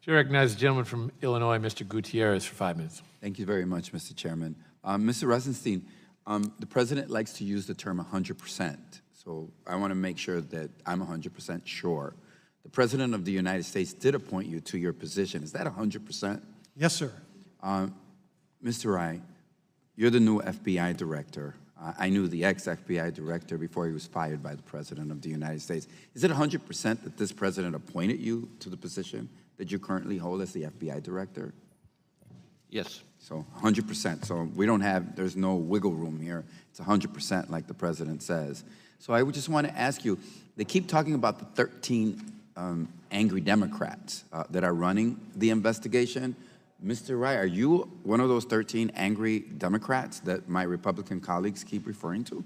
Chair recognizes the gentleman from Illinois, Mr. Gutierrez, for 5 minutes. Thank you very much, Mr. Chairman. Mr. Rosenstein, the president likes to use the term 100%, so I want to make sure that I'm 100% sure. The president of the United States did appoint you to your position. Is that 100%? Yes, sir. Mr. Rai, you're the new FBI director. I knew the ex-FBI director before he was fired by the president of the United States. Is it 100% that this president appointed you to the position that you currently hold as the FBI director? Yes. So 100%. So we don't have, there's no wiggle room here. It's 100% like the president says. So I would just want to ask you, they keep talking about the 13 angry Democrats that are running the investigation. Mr. Rai, are you one of those 13 angry Democrats that my Republican colleagues keep referring to?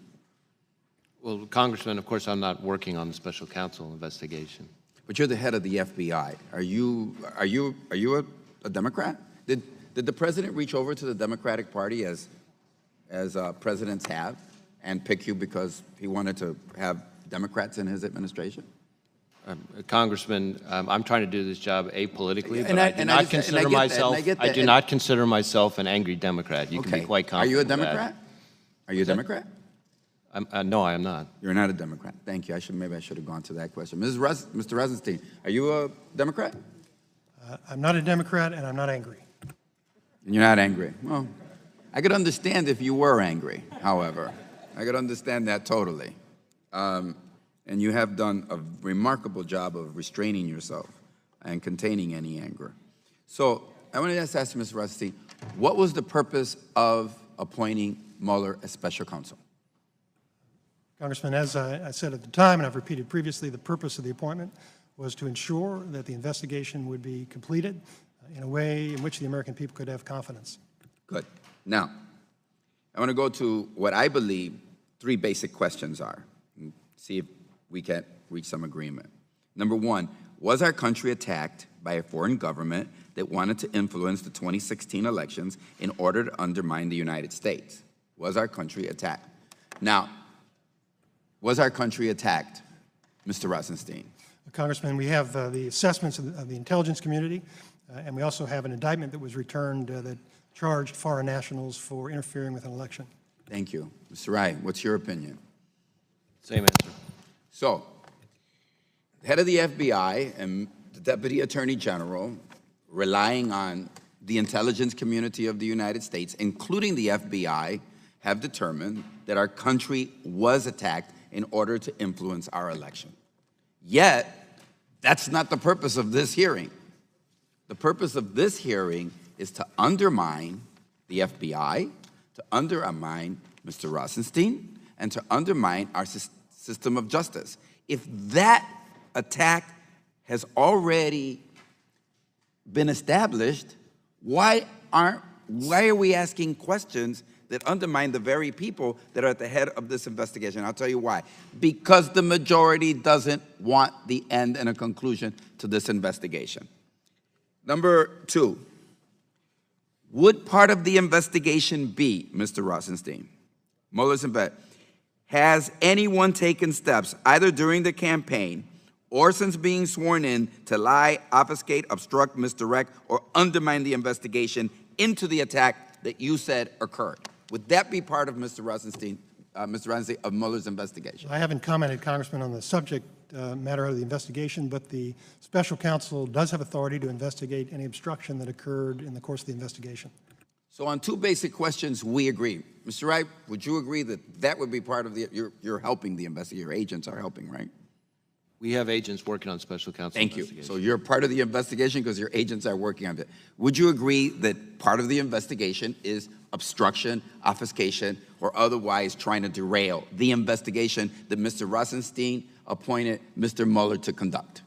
Well, Congressman, of course, I'm not working on the special counsel investigation. But you're the head of the FBI. Are you a Democrat? Did the president reach over to the Democratic Party as presidents have and pick you because he wanted to have Democrats in his administration? Congressman, I'm trying to do this job apolitically, but And I do not consider myself an angry Democrat. You can be quite confident. Are you a Democrat? Are you a Democrat? No, I am not. You're not a Democrat. Thank you. Maybe I should have gone to that question. Mr. Rosenstein, are you a Democrat? I'm not a Democrat, and I'm not angry. And you're not angry. Well, I could understand if you were angry, however. I could understand that totally. And you have done a remarkable job of restraining yourself and containing any anger. So I want to just ask you, Mr. Rosenstein, what was the purpose of appointing Mueller as special counsel? Congressman, as I said at the time, and I've repeated previously, the purpose of the appointment was to ensure that the investigation would be completed in a way in which the American people could have confidence. Good. Now, I want to go to what I believe 3 basic questions are, and see if we can reach some agreement. Number 1, was our country attacked by a foreign government that wanted to influence the 2016 elections in order to undermine the United States? Was our country attacked? Now, was our country attacked, Mr. Rosenstein? Congressman, we have the assessments of the intelligence community, and we also have an indictment that was returned that charged foreign nationals for interfering with an election. Thank you. Mr. Rai, what's your opinion? Same answer. So, the head of the FBI and the Deputy Attorney General, relying on the intelligence community of the United States, including the FBI, have determined that our country was attacked in order to influence our election. Yet, that's not the purpose of this hearing. The purpose of this hearing is to undermine the FBI, to undermine Mr. Rosenstein, and to undermine our system of justice. If that attack has already been established, why are we asking questions that undermine the very people that are at the head of this investigation? I'll tell you why. Because the majority doesn't want the end and a conclusion to this investigation. Number 2, would part of the investigation be, Mr. Rosenstein, Mueller's investigation, has anyone taken steps, either during the campaign or since being sworn in, to lie, obfuscate, obstruct, misdirect, or undermine the investigation into the attack that you said occurred? Would that be part of Mr. Rosenstein, of Mueller's investigation? I haven't commented, Congressman, on the subject matter of the investigation, but the special counsel does have authority to investigate any obstruction that occurred in the course of the investigation. So on 2 basic questions, we agree. Mr. Wright, would you agree that that would be part of the, you're helping the investigation, your agents are helping, right? We have agents working on special counsel investigation. Thank you. So you're part of the investigation because your agents are working on it. Would you agree that part of the investigation is obstruction, obfuscation, or otherwise trying to derail the investigation that Mr. Rosenstein appointed Mr. Mueller to conduct?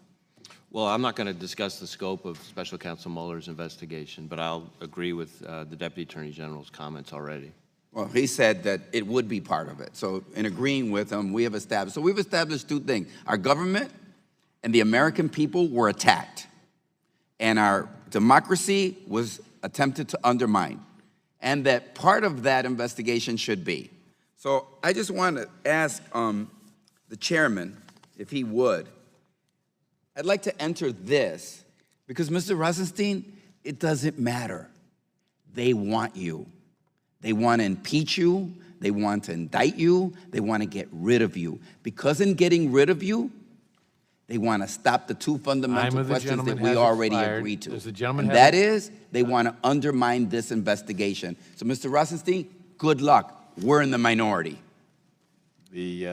Well, I'm not going to discuss the scope of Special Counsel Mueller's investigation, but I'll agree with the Deputy Attorney General's comments already. Well, he said that it would be part of it. So in agreeing with him, we've established 2 things. Our government and the American people were attacked, and our democracy was attempted to undermine, and that part of that investigation should be. So I just want to ask the chairman, if he would, I'd like to enter this Because, Mr. Rosenstein, it doesn't matter. They want you. They want to impeach you. They want to indict you. They want to get rid of you. Because in getting rid of you, they want to stop the two fundamental questions that we already agreed to. And that is, they want to undermine this investigation. So, Mr. Rosenstein, good luck. We're in the minority.